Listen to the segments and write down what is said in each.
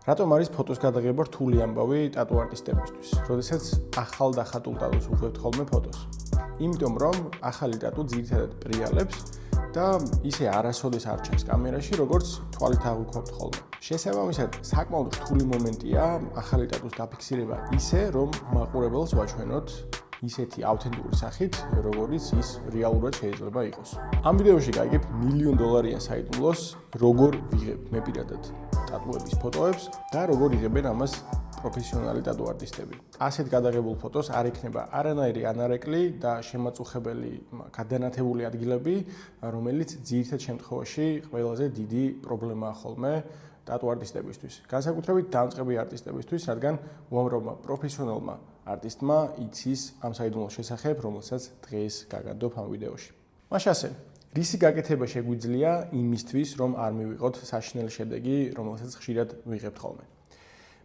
რატომ არის ფოტოს გადაღება რთული ამბავი ტატუ არტისტებისთვის? როდესაც ახალ დახატულ ტატუს უღებთ ხოლმე ფოტოს. იმიტომ რომ ახალი ტატუ ძირითადად პრიალებს და ისე არასოდეს არ ჩანს კამერაში, როგორც თვალით აღვიქვამთ ხოლმე. შესაბამისად, საკმაოდ რთული მომენტია ახალი ტატუს დაფიქსირება ისე, რომ მაყურებელს ვაჩვენოთ ისეთი ავთენტური სახით, როგორიც ის რეალურად შეიძლება იყოს. ამ ვიდეოში გაიგებ $1,000,000-იან საიდუმლოს, როგორ ვიღებ მე პირადად ტატუების ფოტოებს და როგორ იღებენ ამას პროფესიონალი ტატუ არტისტები. ასეთ გადაღებულ ფოტოს არ ექნება არანაირი ანარეკლი და შემაწუხებელი გადანათებული ადგილები, რომელიც ძირითად შემთხვევაში ყველაზე დიდი პრობლემაა ხოლმე ტატუ არტისტებისთვის. განსაკუთრებით დამწყები არტისტებისთვის, რადგან უამრავმა პროფესიონალმა არტისტმა იცის ამ საიდუმლოს შესახებ, რომელსაც დღეს გაგადობ ამ ვიდეოში. მაშასე, რისი გაკეთება შეგვიძლია იმისთვის, რომ არ მივიღოთ საშინელი შედეგი, რომელსაც ხშირად ვიღებთ ხოლმე.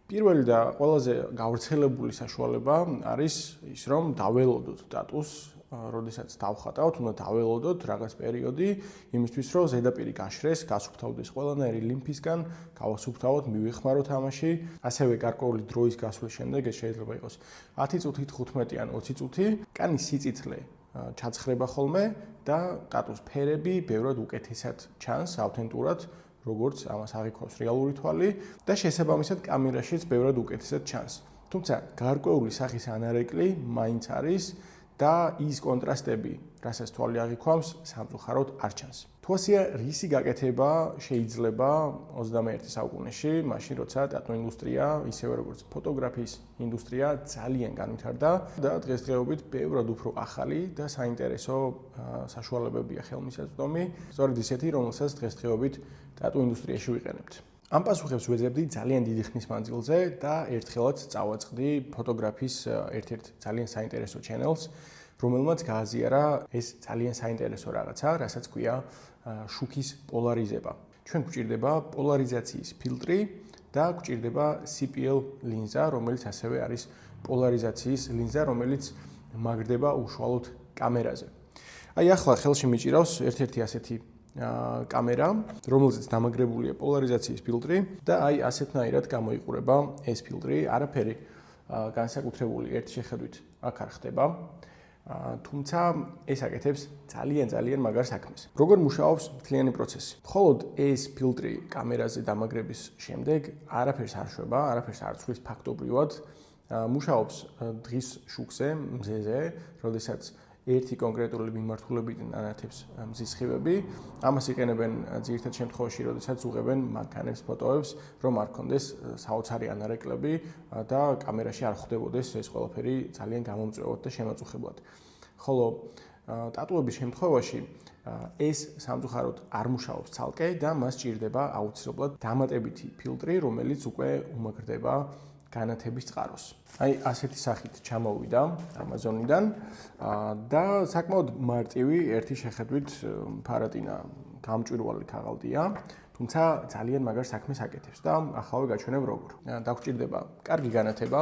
პირველი და ყველაზე გავრცელებული საშუალება არის ის, რომ დაველოდოთ ტატუს, როდესაც დავხატავთ, უნდა დაველოდოთ რაღაც პერიოდი, იმისთვის, რომ ზედაპირი გაშრეს, გასუფთავდეს ყველანაირი ლიმფისგან, გავასუფთავოთ, მივიხმაროთ ამაში. ასევე გარკვეული დროის გასვლის შემდეგ ეს შეიძლება იყოს 10 წუთი, 15 ან 20 წუთი, კანის სიწითლე ჩაცხრება ხოლმე და ტატუს ფერები ბევრად უკეთესად ჩანს ავთენტურად, როგორც ამას აღიქვამს რეალური თვალი და შესაბამისად კამერაშიც ბევრად უკეთესად ჩანს. თუმცა გარკვეული სახის ანარეკლი მაინც არის და ის კონტრასტები, რასაც თვალი აღიქვამს, სამწუხაროდ არ ჩანს. თუ ასეა, რისი გაკეთება შეიძლება 21 საუკუნეში, მაშინ როცა ტატუ ინდუსტრია, ისევე როგორც ფოტოგრაფიის ინდუსტრია ძალიან განვითარდა და დღესდღეობით ბევრად უფრო ახალი და საინტერესო საშუალებებია ხელმისაწვდომი, სწორედ ისეთი, რომელსაც დღესდღეობით ტატუ ინდუსტრიაში ვიყენებთ. ამ პასუხებს ვეძებდი ძალიან დიდი ხნის მანძილზე და ერთხელაც წავაწყდი ფოტოგრაფიის ერთ-ერთ ძალიან საინტერესო ჩენელს, რომელმაც გააზიარა ეს ძალიან საინტერესო რაღაცა, რასაც ქვია შუქის პოლარიზება. ჩვენ გვჭირდება პოლარიზაციის ფილტრი და გვჭირდება CPL ლინზა, რომელიც ასევე არის პოლარიზაციის ლინზა, რომელიც მაგრდება უშუალოდ კამერაზე. აი ახლა ხელში მიჭირავს ერთ-ერთი ასეთი კამერა, რომელზეც დამაგრებულია პოლარიზაციის ფილტრი და აი ასეთნაირად გამოიყურება ეს ფილტრი. არაფერი განსაკუთრებული ერთ შეხედვით აქ არ ხდება. თუმცა ეს აკეთებს ძალიან მაგარ საქმეს. როგორ მუშაობს მთლიანი პროცესი? მხოლოდ ეს ფილტრი კამერაზე დამაგრების შემდეგ არაფერს არ შვება, არაფერს არ ცვლის ფაქტობრივად. მუშაობს დღის შუქზე, მზეზე, როდესაც ერთი კონკრეტული მიმართულებიდან ანათებს მზის სხივები. ამას იყენებენ ძირითად შემთხვევაში, როდესაც უღებენ მანქანებს ფოტოებს, რომ არ ქონდეს საოცარი ანარეკლები და კამერაში არ ხვდებოდეს ეს ყველაფერი ძალიან გამომწვევად და შემაწუხებლად. ხოლო ტატუების შემთხვევაში ეს სამწუხაროდ არ მუშაობს ცალკე და მას ჭირდება აუცილებლად დამატებითი ფილტრი, რომელიც უკვე უმაგრდება განათების წყაროს. აი ასეთი სახით ჩამოვიდა Amazon-იდან და საკმაოდ მარტივი ერთი შეხედვით ფარატინა გამჭვირვალე ქაღალდია, თუმცა ძალიან მაგარ საქმეს აკეთებს და ახლა გაჩვენებ როგორ. დაგჭირდება კარგი განათება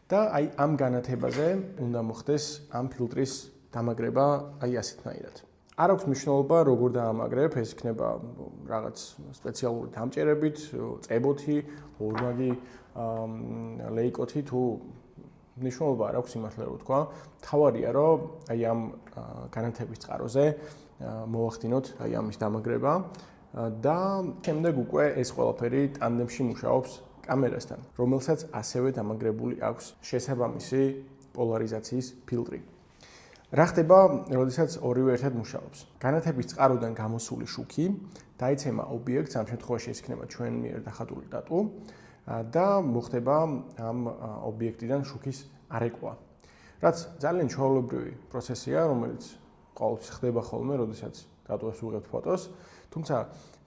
და აი ამ განათებაზე უნდა მოხდეს ამ ფილტრის დამაგრება აი ასეთნაირად. არ აქვს მნიშვნელობა როგორ დაამაგრებ, ეს იქნება რაღაც სპეციალური დამჭერებით, წებოთი, ორმაგი ლეიკოთი თუ მნიშვნელობა არ აქვს იმართლა რომ თქვა. თავარია რომ აი ამ განათების წყაროზე მოვახდინოთ აი ამის დამაგრება და შემდეგ უკვე ეს ყველაფერი ტანდემში მუშაობს კამერასთან, რომელსაც ასევე დამაგრებული აქვს შესაბამისი პოლარიზაციის ფილტრი. რა ხდება, როდესაც ორივე ერთად მუშაობს? განათების წყაროდან გამოსული შუქი დაიცემა ობიექტს, ამ შემთხვევაში ეს იქნება ჩვენ მიერ დახატული ტატუ და მოხდება ამ ობიექტიდან შუქის არეკვა. რაც ძალიან ჩვეულებრივი პროცესია, რომელიც ყოველთვის ხდება ხოლმე, როდესაც ტატუას უღებთ ფოტოს, თუმცა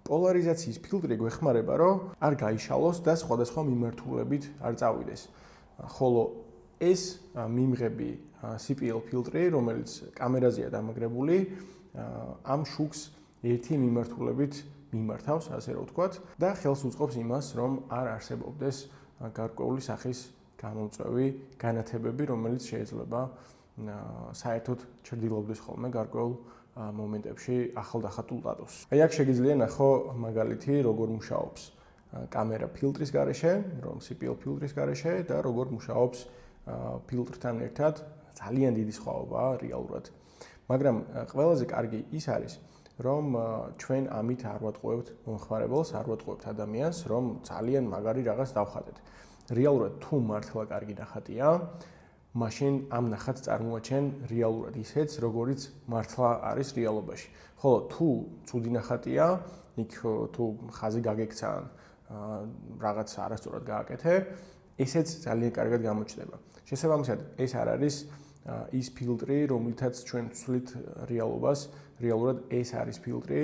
პოლარიზაციის ფილტრი გვეხმარება, რომ არ გაიშალოს და სხვადასხვა მიმართულებით არ წავიდეს. ხოლო ეს მიმღები CPL ფილტრი, რომელიც კამერაზეა დამაგრებული, ამ შუქს ერთი მიმართულებით მიმართავს, ასე რომ ვთქვათ, და ხელს უწყობს იმას, რომ არ არსებობდეს გარკვეული სახის გამომწვევი განათებები, რომელიც შეიძლება საერთოდ ჩრდილობდეს ხოლმე გარკვეულ მომენტებში ახალ დახატულ ტატუს. აი აქ შეგიძლია ნახო მაგალითი, როგორ მუშაობს კამერა ფილტრის გარეშე, რომ CPL ფილტრის გარეშე და როგორ მუშაობს ფილტრთან ერთად, ძალიან დიდი სხვაობაა რეალურად. მაგრამ ყველაზე კარგი ის არის, რომ ჩვენ ამით არ ვატყუებთ მომხმარებელს, არ ვატყუებთ ადამიანს, რომ ძალიან მაგარი რაღაც დავხატეთ. რეალურად თუ მართლა კარგი ნახატია, მაშინ ამ ნახატს წარმოაჩენ რეალურად ისეც, როგორიც მართლა არის რეალობაში. ხოლო თუ ცუდი ნახატია, იქ თუ ხაზი გაგექცა რაღაც არასწორად გააკეთე, ესეც ძალიან კარგად გამოჩნდება. შესაბამისად, ეს არ არის ის ფილტრი, რომლითაც ჩვენ ვცვლით რეალობას, რეალურად ეს არის ფილტრი,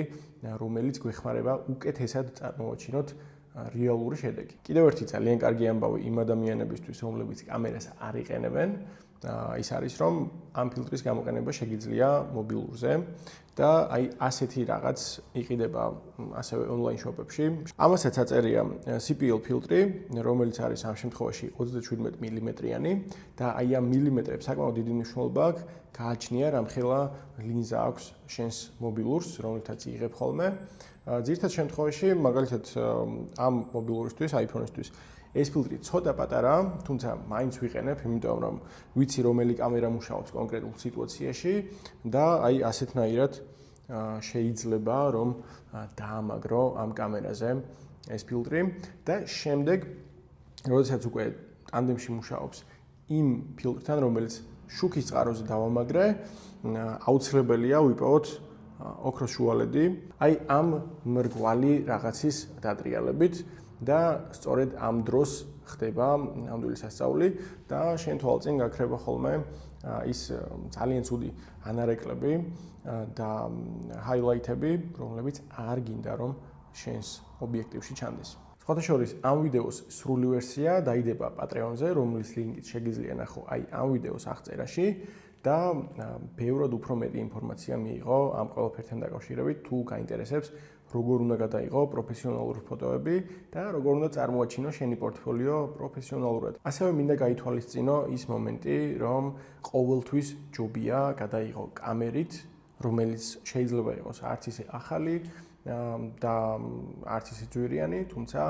რომელიც გვეხმარება უკეთესად წარმოვაჩინოთ რეალური შედეგი. კიდევ ერთი ძალიან კარგი ამბავი იმ ადამიანებისთვის, რომლებიც კამერას არ იყენებენ, ის არის, რომ ამ ფილტრის გამოყენება შეგიძლია მობილურზე და აი ასეთი რაღაც იყიდება ასევე ონლაინ შოპებში. ამასაც აწერია CPL ფილტრი, რომელიც არის ამ შემთხვევაში 37 მმ-იანი და აი ამ მილიმეტრებს საკმაოდ დიდი მნიშვნელობა აქვს, გააჩნია რამხელა ლინზა აქვს შენს მობილურს, რომელთაც იღებ ხოლმე. ძირითად შემთხვევაში, მაგალითად ამ მობილურისთვის, iPhone-ისთვის ეს ფილტრი ცოტა პატარაა, თუმცა მაინც ვიყენებ, იმიტომ რომ ვიცი რომელი კამერა მუშაობს კონკრეტულ სიტუაციაში და აი ასეთნაირად შეიძლება რომ დაამაგრო ამ კამერაზე ეს ფილტრი და შემდეგ, როდესაც უკვე ტანდემში მუშაობს იმ ფილტრთან, რომელიც შუქის წყაროზე დავამაგრე, აუცილებელია ვიპოვოთ ოქროს შუალედი, აი ამ მრგვალი რაღაცის დატრიალებით და სწორედ ამ დროს ხდება ნამდვილი სასწაული და შენ თვალწინ გაქრება ხოლმე ის ძალიან ცუდი ანარეკლები და ჰაილაითები, რომლებიც არ გინდა რომ შენს ობიექტივში ჩანდეს. სხვათა შორის ამ ვიდეოს სრული ვერსია დაიდება Patreon-ზე, რომლის ლინკიც შეგიძლია ნახო აი ამ ვიდეოს აღწერაში და ბევრად უფრო მეტი ინფორმაცია მიიღო ამ ყველაფერთან დაკავშირებით, თუ გაინტერესებს როგორ უნდა გადაიღო პროფესიონალური ფოტოები და როგორ უნდა წარმოაჩინო შენი პორტფოლიო პროფესიონალურად. ასევე მინდა გაითვალისწინო ის მომენტი, რომ ყოველთვის ჯობია გადაიღო კამერით, რომელიც შეიძლება იყოს არც ისე ახალი და არც ისე ძვირიანი, თუმცა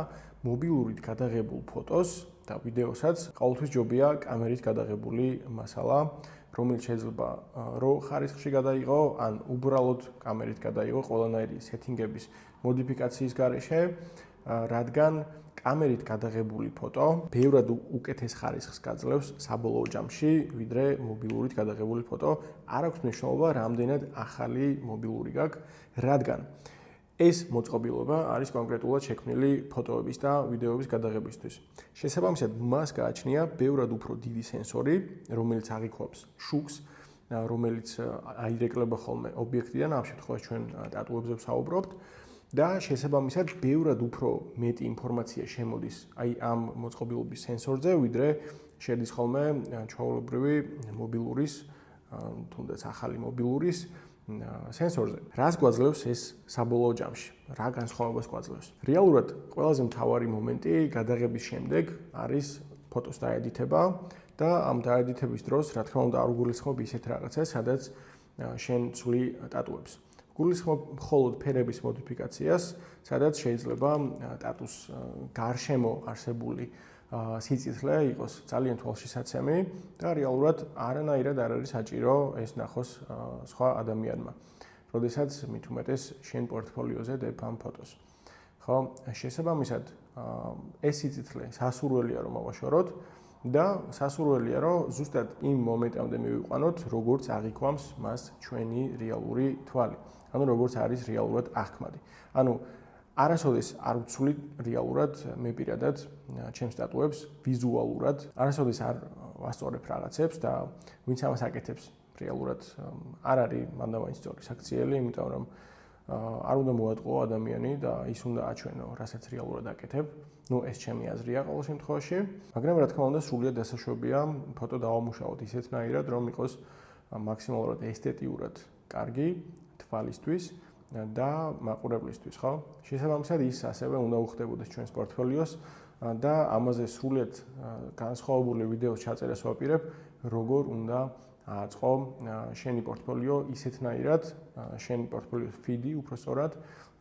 მობილურით გადაღებულ ფოტოს და ვიდეოსაც ყოველთვის ჯობია კამერით გადაღებული მასალა, რომელიც შეიძლება რო ხარისხში გადაიღო, ან უბრალოდ კამერით გადაიღო ყველანაირი სეტინგების მოდიფიკაციის გარეშე, რადგან კამერით გადაღებული ფოტო ბევრად უკეთეს ხარისხს გაძლევს საბოლოო ჯამში, ვიდრე მობილურით გადაღებული ფოტო. არ აქვს მნიშვნელობა, რამდენად ახალი მობილური გაქვს, რადგან ეს მოწყობილობა არის კონკრეტულად შექმნილი ფოტოების და ვიდეოების გადაღებისთვის. შესაბამისად, მას გააჩნია ბევრად უფრო დიდი სენსორი, რომელიც აღიქვამს შუქს, რომელიც აირეკლება ხოლმე ობიექტიდან, ამ შემთხვევაში ჩვენ ტატუებზე ვსაუბრობთ და შესაბამისად, ბევრად უფრო მეტი ინფორმაცია შემოდის აი ამ მოწყობილობის სენსორზე, ვიდრე შედის ხოლმე ჩვეულებრივი მობილურის, თუნდაც ახალი მობილურის სენსორზე. რას გვაძლევს ეს საბოლოო ჯამში? რა განსხვავებას გვაძლევს? რეალურად ყველაზე მთავარი მომენტი გადაღების შემდეგ არის ფოტოს დაედიტება და ამ დაედიტების დროს, რა თქმა უნდა, არ უგულისხმობ ისეთ რაღაცას, სადაც შენ ცვლი ტატუებს. გულისხმობ მხოლოდ ფერების მოდიფიკაციას, სადაც შეიძლება ტატუს გარშემო არსებული სიწითლე იყოს ძალიან თვალშისაცემი და რეალურად არანაირად არ არის საჭირო ეს ნახოს სხვა ადამიანმა. როდესაც მით უმეტეს შენ პორტფოლიოზე დებ ამ ფოტოს. ხო, შესაბამისად, ეს სიწითლე სასურველია რომ ავაშოროთ და სასურველია რომ ზუსტად იმ მომენტამდე მივიყვანოთ, როგორც აღიქვამს მას ჩვენი რეალური თვალი. ანუ როგორც არის რეალურად აღქმადი. ანუ არასოდეს არ ვცვლი რეალურად მე პირადად ჩემს ტატუებს ვიზუალურად, არასოდეს არ ვასწორებ რაღაცებს და ვინც ამას აკეთებს რეალურად არ არის მანდამაინც სწორი საქციელი, იმიტომ რომ არ უნდა მოატყუო ადამიანი და ის უნდა აჩვენო, რასაც რეალურად აკეთებ. ნუ ეს ჩემი აზრია ყოველ შემთხვევაში, მაგრამ რა თქმა უნდა სრულიად დასაშვებია ფოტო დავამუშავოთ ისეთნაირად, რომ იყოს მაქსიმალურად ესთეტიურად კარგი თვალისთვის და მაყურებლისთვის, ხო? შესაბამისად ის ასევე უნდა უხდებოდეს ჩვენს პორტფოლიოს და ამაზე სრულიად განსხვავებული ვიდეოს ჩაწერას ვაპირებ, როგორ უნდა აწყო შენი პორტფოლიო ისეთნაირად, შენი პორტფოლიოს ფიდი უпростоრად,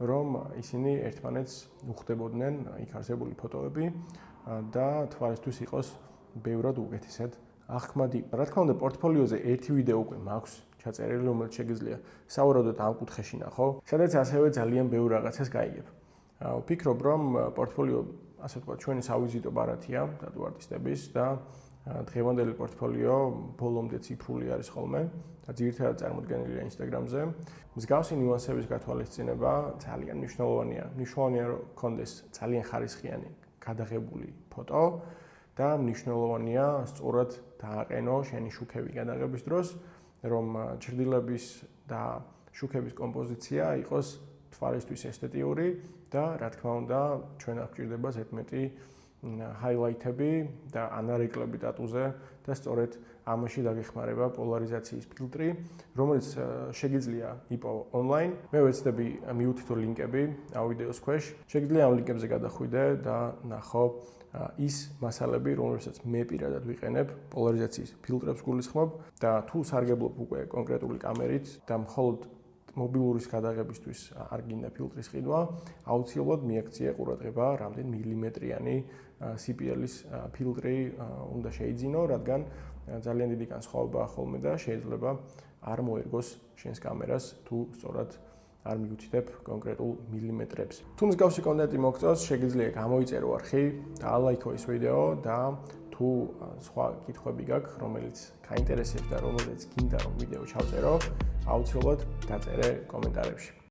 რომ ისინი ერთმანეთს უხდებოდნენ იქ არსებული ფოტოები და თვალისთვის იყოს ბევრად უკეთესად აღქმადი. რა თქმა უნდა, პორტფოლიოზე ერთი ვიდეო უკვე მაქვს ჩაწერილი, რომელიც შეგიძლია სავარაუდოდ ამ კუთხეში ნახო, სადაც ასევე ძალიან ბევრ რაღაცას გაიგებ. ვფიქრობ, რომ პორტფოლიო, ასე ვთქვათ, ჩვენი სავიზიტო ბარათია ტატუ არტისტების და დღევანდელი პორტფოლიო ბოლომდე ციფრული არის ხოლმე და ძირითადად წარმოდგენილია Instagram-ზე. მსგავსი ნიუანსების გათვალისწინება ძალიან მნიშვნელოვანია. მნიშვნელოვანია, რომ გქონდეს ძალიან ხარისხიანი, გადაღებული ფოტო და მნიშვნელოვანია სწორად დააყენო შენი შუქები გადაღების დროს, რომ ჭრდილების და შუქების კომპოზიცია იყოს თვალისთვის ესთეტიური და რა თქმა უნდა, ჩვენ აქ გვჭირდება ზედმეტი ჰაილაითები და ანარეკლები ტატუზე და სწორედ ამაში დაგეხმარება პოლარიზაციის ფილტრი, რომელიც შეგიძლია იპოვო ონლაინ. მე ვეცდები მიუთითო ლინკები ამ ვიდეოს ქვეშ. შეგიძლია ამ ლინკებზე გადახვიდე და ნახო ის მასალები, რომელსაც მე პირადად ვიყენებ პოლარიზაციის ფილტრებს გულისხმობ და თუ სარგებლობ უკვე კონკრეტული კამერით და მხოლოდ მობილურის გადაღებისთვის არ გინდა ფილტრის ყიდვა, აუცილებლად მიაქციე ყურადღება, რამდენ მილიმეტრიანი CPL-ის ფილტრი უნდა შეიძინო, რადგან ძალიან დიდი განსხვავებაა ხოლმე და შეიძლება არ მოერგოს შენს კამერას, თუ სწორად არ მიუთითებ კონკრეტულ მილიმეტრებს. თუ მსგავსი კონტენტი მოგწონს, შეგიძლია გამოიწერო არხი, დაალაიქო ეს ვიდეო და თუ სხვა კითხვები გაქვს, რომელიც გაინტერესებს და რომელზეც გინდა რომ ვიდეო ჩავწერო, აუცილებლად დაწერე კომენტარებში.